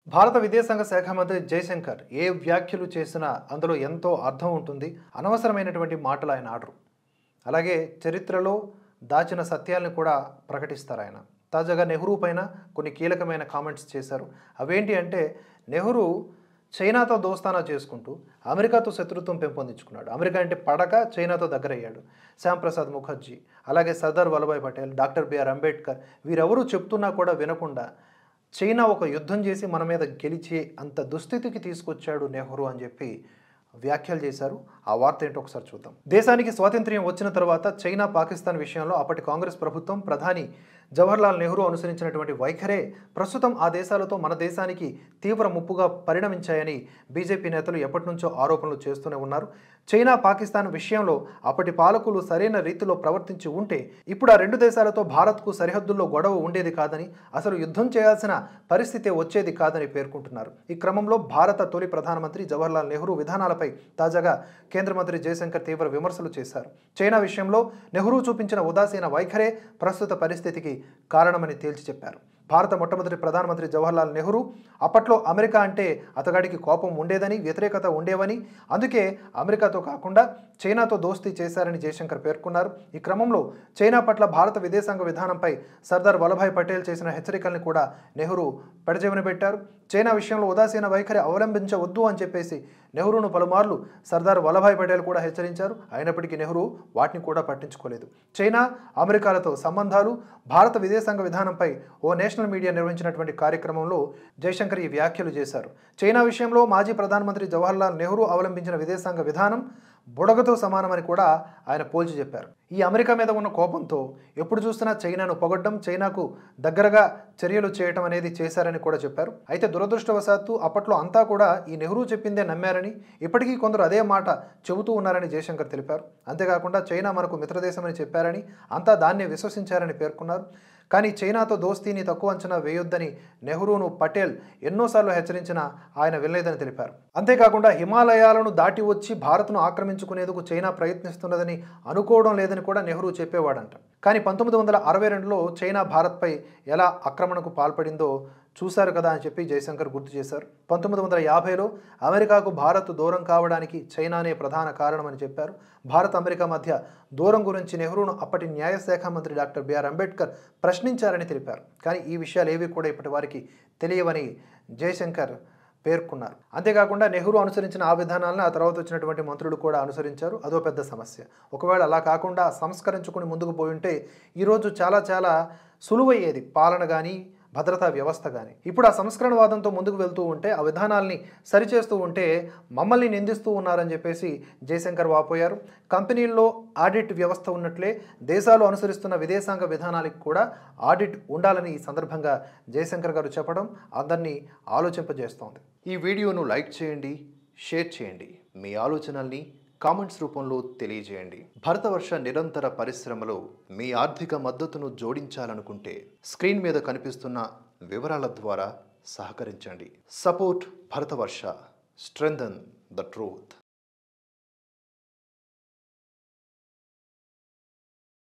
భారత విదేశాంగ శాఖ మంత్రి జయశంకర్ ఏ వ్యాఖ్యలు చేసినా అందులో ఎంతో అర్థం ఉంటుంది. అనవసరమైనటువంటి మాటలు ఆయన ఆడరు. అలాగే చరిత్రలో దాచిన సత్యాలను కూడా ప్రకటిస్తారు ఆయన. తాజాగా నెహ్రూ పైన కొన్ని కీలకమైన కామెంట్స్ చేశారు. అవేంటి అంటే, నెహ్రూ చైనాతో దోస్తానా చేసుకుంటూ అమెరికాతో శత్రుత్వం పెంపొందించుకున్నాడు. అమెరికా అంటే పడక చైనాతో దగ్గరయ్యాడు. శ్యామ్ ప్రసాద్ ముఖర్జీ, అలాగే సర్దార్ వల్లభాయ్ పటేల్, డాక్టర్ బిఆర్ అంబేద్కర్ వీరెవరూ చెప్తున్నా కూడా వినకుండా చైనా ఒక యుద్ధం చేసి మన మీద గెలిచే అంత దుస్థితికి తీసుకొచ్చాడు నెహ్రూ అని చెప్పి వ్యాఖ్యలు చేశారు. ఆ వార్త ఏంటో ఒకసారి చూద్దాం. దేశానికి స్వాతంత్ర్యం వచ్చిన తర్వాత చైనా పాకిస్తాన్ విషయంలో అప్పటి కాంగ్రెస్ ప్రభుత్వం ప్రధాని జవహర్లాల్ నెహ్రూ అనుసరించినటువంటి వైఖరే ప్రస్తుతం ఆ దేశాలతో మన దేశానికి తీవ్ర ముప్పుగా పరిణమించాయని బీజేపీ నేతలు ఎప్పటి నుంచో ఆరోపణలు చేస్తూనే ఉన్నారు. చైనా పాకిస్తాన్ విషయంలో అప్పటి పాలకులు సరైన రీతిలో ప్రవర్తించి ఉంటే ఇప్పుడు ఆ రెండు దేశాలతో భారత్కు సరిహద్దుల్లో గొడవ ఉండేది కాదని, అసలు యుద్ధం చేయాల్సిన పరిస్థితి వచ్చేది కాదని పేర్కొంటున్నారు. ఈ క్రమంలో భారత తొలి ప్రధానమంత్రి జవహర్లాల్ నెహ్రూ విధానాలపై తాజాగా కేంద్ర మంత్రి జయశంకర్ తీవ్ర విమర్శలు చేశారు. చైనా విషయంలో నెహ్రూ చూపించిన ఉదాసీన వైఖరే ప్రస్తుత పరిస్థితికి కారణమని తేల్చి చెప్పారు. భారత మొట్టమొదటి ప్రధానమంత్రి జవహర్లాల్ నెహ్రూ అప్పట్లో అమెరికా అంటే అతగాడికి కోపం ఉండేదని, వ్యతిరేకత ఉండేవని, అందుకే అమెరికాతో కాకుండా చైనాతో దోస్తీ చేశారని జయశంకర్ పేర్కొన్నారు. ఈ క్రమంలో చైనా పట్ల భారత విదేశాంగ విధానంపై సర్దార్ వల్లభాయ్ పటేల్ చేసిన హెచ్చరికల్ని కూడా నెహ్రూ పెడచెవిన పెట్టారు. చైనా విషయంలో ఉదాసీన వైఖరి అవలంబించవద్దు అని చెప్పేసి నెహ్రూను పలుమార్లు సర్దార్ వల్లభాయ్ పటేల్ కూడా హెచ్చరించారు. అయినప్పటికీ నెహ్రూ వాటిని కూడా పట్టించుకోలేదు. చైనా, అమెరికాలతో సంబంధాలు, భారత విదేశాంగ విధానంపై ఓ నేషనల్ మీడియా నిర్వహించినటువంటి కార్యక్రమంలో జయశంకర్ ఈ వ్యాఖ్యలు చేశారు. చైనా విషయంలో మాజీ ప్రధానమంత్రి జవహర్లాల్ నెహ్రూ అవలంబించిన విదేశాంగ విధానం బుడగతో సమానమని కూడా ఆయన పోల్చి చెప్పారు. ఈ అమెరికా మీద ఉన్న కోపంతో ఎప్పుడు చూసినా చైనాను పొగడ్డం, చైనాకు దగ్గరగా చర్యలు చేయటం అనేది చేశారని కూడా చెప్పారు. అయితే దురదృష్టవశాత్తు అప్పట్లో అంతా కూడా ఈ నెహ్రూ చెప్పిందే నమ్మారని, ఇప్పటికీ కొందరు అదే మాట చెబుతూ ఉన్నారని జయశంకర్ తెలిపారు. అంతేకాకుండా చైనా మనకు మిత్రదేశమని చెప్పారని, అంతా దాన్నే విశ్వసించారని పేర్కొన్నారు. కానీ చైనాతో దోస్తీని తక్కువ అంచనా వేయొద్దని నెహ్రూను పటేల్ ఎన్నోసార్లు హెచ్చరించినా ఆయన వినలేదని తెలిపారు. అంతేకాకుండా హిమాలయాలను దాటి వచ్చి భారత్ను ఆక్రమించుకునేందుకు చైనా ప్రయత్నిస్తున్నదని అనుకోవడం లేదని కూడా నెహ్రూ చెప్పేవాడంట. కానీ 1962లో చైనా భారత్పై ఎలా ఆక్రమణకు పాల్పడిందో చూశారు కదా అని చెప్పి జయశంకర్ గుర్తు చేశారు. 1950లో అమెరికాకు భారత్ దూరం కావడానికి చైనానే ప్రధాన కారణమని చెప్పారు. భారత్ అమెరికా మధ్య దూరం గురించి నెహ్రూను అప్పటి న్యాయశాఖ మంత్రి డాక్టర్ బిఆర్ అంబేద్కర్ ప్రశ్నించారని తెలిపారు. కానీ ఈ విషయాలు ఏవి కూడా ఇప్పటి వారికి తెలియవని జయశంకర్ పేర్కొన్నారు. అంతేకాకుండా నెహ్రూ అనుసరించిన ఆ విధానాలను ఆ తర్వాత వచ్చినటువంటి మంత్రులు కూడా అనుసరించారు. అదో పెద్ద సమస్య. ఒకవేళ అలా కాకుండా సంస్కరించుకుని ముందుకు పోయి ఉంటే ఈరోజు చాలా సులువయ్యేది పాలన కానీ, భద్రతా వ్యవస్థ కానీ. ఇప్పుడు ఆ సంస్కరణవాదంతో ముందుకు వెళ్తూ ఉంటే, ఆ విధానాల్ని సరిచేస్తూ ఉంటే మమ్మల్ని నిందిస్తూ ఉన్నారని చెప్పేసి జయశంకర్ వాపోయారు. కంపెనీల్లో ఆడిట్ వ్యవస్థ ఉన్నట్లే దేశాలు అనుసరిస్తున్న విదేశాంగ విధానాలకు కూడా ఆడిట్ ఉండాలని ఈ సందర్భంగా జయశంకర్ గారు చెప్పడం అందరినీ ఆలోచింపజేస్తోంది. ఈ వీడియోను లైక్ చేయండి, షేర్ చేయండి. మీ ఆలోచనల్ని కామెంట్స్ రూపంలో తెలియజేయండి. భరతవర్ష నిరంతర పరిశ్రమలో మీ ఆర్థిక మద్దతును జోడించాలనుకుంటే స్క్రీన్ మీద కనిపిస్తున్న వివరాల ద్వారా సహకరించండి. Support Bharatavarsha, strengthen the truth.